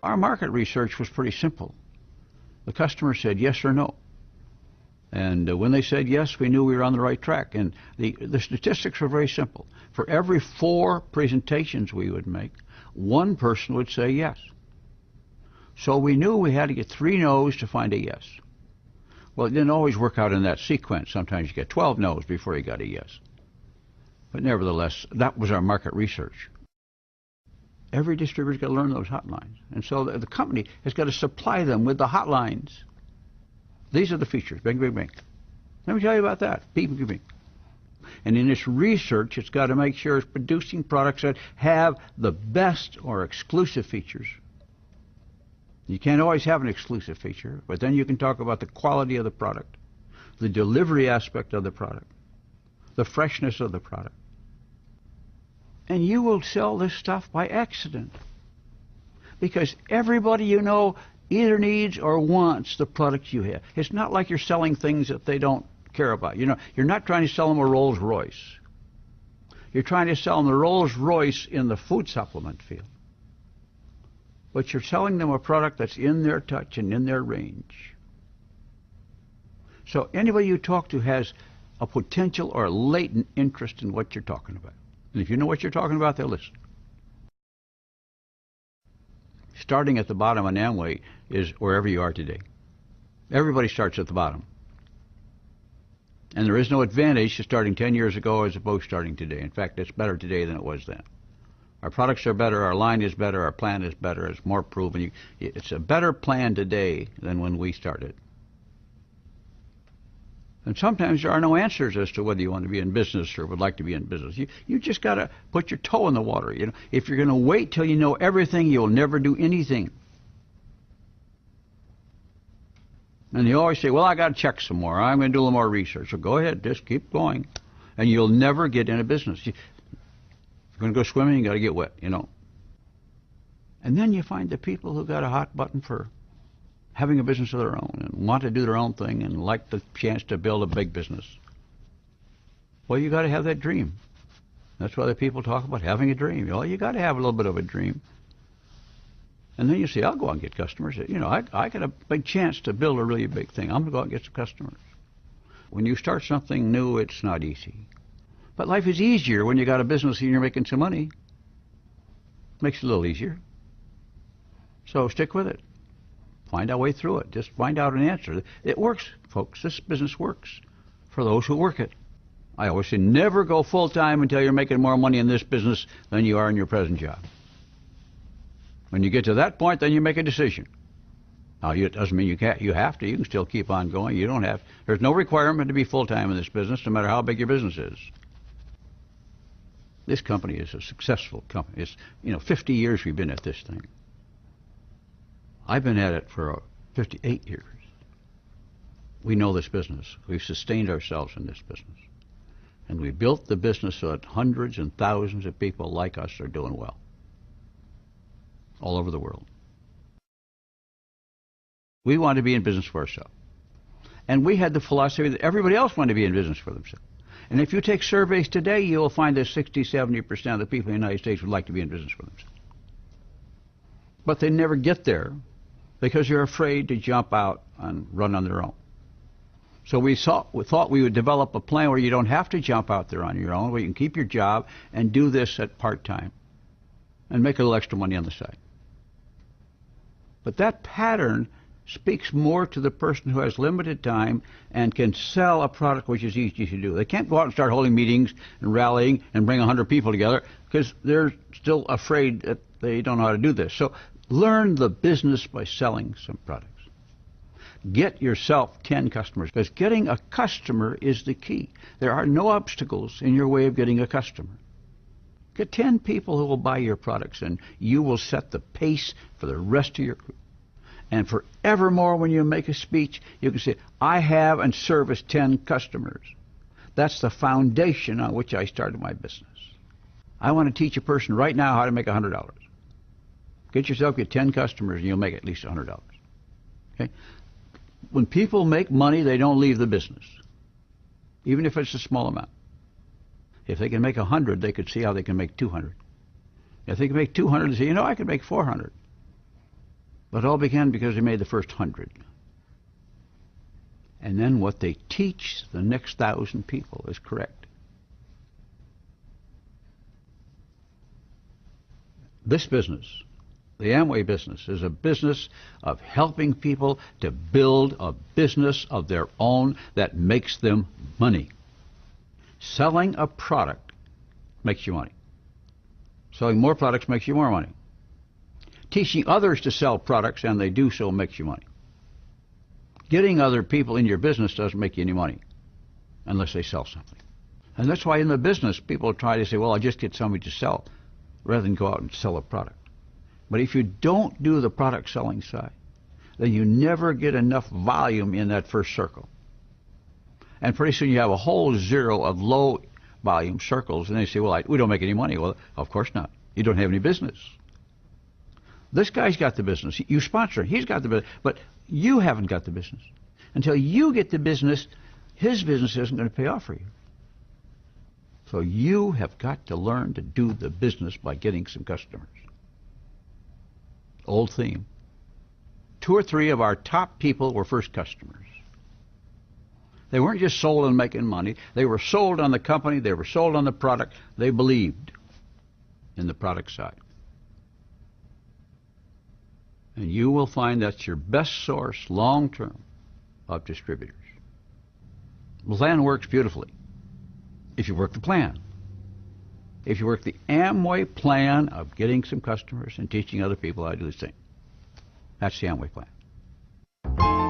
our market research was pretty simple. The customer said yes or no. And when they said yes, we knew we were on the right track. And the statistics were very simple. For every 4 presentations we would make, 1 person would say yes. So we knew we had to get 3 no's to find a yes. Well, it didn't always work out in that sequence. Sometimes you get 12 no's before you got a yes. But nevertheless, that was our market research. Every distributor's got to learn those hotlines. And so the company has got to supply them with the hotlines. These are the features. Bing, bing, bing. Let me tell you about that. Beep, beep, beep. And in its research, it's got to make sure it's producing products that have the best or exclusive features. You can't always have an exclusive feature, but then you can talk about the quality of the product, the delivery aspect of the product, the freshness of the product. And you will sell this stuff by accident. Because everybody you know either needs or wants the product you have. It's not like you're selling things that they don't care about. You know, you're not trying to sell them a Rolls Royce. You're trying to sell them the Rolls Royce in the food supplement field. But you're selling them a product that's in their touch and in their range. So anybody you talk to has a potential or a latent interest in what you're talking about. And if you know what you're talking about, they'll listen. Starting at the bottom on Amway is wherever you are today. Everybody starts at the bottom. And there is no advantage to starting 10 years ago as opposed to starting today. In fact, it's better today than it was then. Our products are better, our line is better, our plan is better, it's more proven. It's a better plan today than when we started. And sometimes there are no answers as to whether you want to be in business or would like to be in business. You just got to put your toe in the water. You know, if you're going to wait till you know everything, you'll never do anything. And you always say, well, I got to check some more. I'm going to do a little more research. So go ahead, just keep going. And you'll never get in a business. If you're going to go swimming, you got to get wet, you know. And then you find the people who got a hot button for having a business of their own and want to do their own thing and like the chance to build a big business. Well, you got to have that dream. That's why the people talk about having a dream. Well, you got to have a little bit of a dream. And then you say, I'll go out and get customers. You know, I got a big chance to build a really big thing. I'm going to go out and get some customers. When you start something new, it's not easy. But life is easier when you got a business and you're making some money. Makes it a little easier. So stick with it. Find our way through it. Just find out an answer. It works, folks. This business works for those who work it. I always say never go full-time until you're making more money in this business than you are in your present job. When you get to that point, then you make a decision. Now, it doesn't mean you can't. You have to. You can still keep on going. You don't have. There's no requirement to be full-time in this business, no matter how big your business is. This company is a successful company. It's 50 years we've been at this thing. I've been at it for 58 years. We know this business. We've sustained ourselves in this business. And we built the business so that hundreds and thousands of people like us are doing well. All over the world. We want to be in business for ourselves. And we had the philosophy that everybody else wanted to be in business for themselves. And if you take surveys today, you'll find that 60-70% of the people in the United States would like to be in business for themselves. But they never get there because they're afraid to jump out and run on their own. So we thought we would develop a plan where you don't have to jump out there on your own, where you can keep your job and do this at part-time and make a little extra money on the side. But that pattern speaks more to the person who has limited time and can sell a product which is easy to do. They can't go out and start holding meetings and rallying and bring 100 people together because they're still afraid that they don't know how to do this. So learn the business by selling some products. Get yourself 10 customers, because getting a customer is the key. There are no obstacles in your way of getting a customer. Get 10 people who will buy your products, and you will set the pace for the rest of your group. And forevermore, when you make a speech, you can say, I have and service 10 customers. That's the foundation on which I started my business. I want to teach a person right now how to make $100. Get 10 customers, and you'll make at least $100. Okay? When people make money, they don't leave the business, even if it's a small amount. If they can make 100, they could see how they can make 200. If they can make 200, they say, I can make 400. But it all began because they made the first 100. And then what they teach the next 1,000 people is correct. This business, the Amway business, is a business of helping people to build a business of their own that makes them money. Selling a product makes you money. Selling more products makes you more money. Teaching others to sell products, and they do so, makes you money. Getting other people in your business doesn't make you any money unless they sell something. And that's why in the business people try to say, well, I'll just get somebody to sell rather than go out and sell a product. But if you don't do the product selling side, then you never get enough volume in that first circle. And pretty soon you have a whole zero of low volume circles, and they say, well, we don't make any money. Well, of course not. You don't have any business. This guy's got the business. You sponsor him. He's got the business. But you haven't got the business. Until you get the business, his business isn't going to pay off for you. So you have got to learn to do the business by getting some customers. Old theme. 2 or 3 of our top people were first customers. They weren't just sold on making money. They were sold on the company. They were sold on the product. They believed in the product side. And you will find that's your best source long-term of distributors. The plan works beautifully if you work the plan. If you work the Amway plan of getting some customers and teaching other people how to do the same. That's the Amway plan.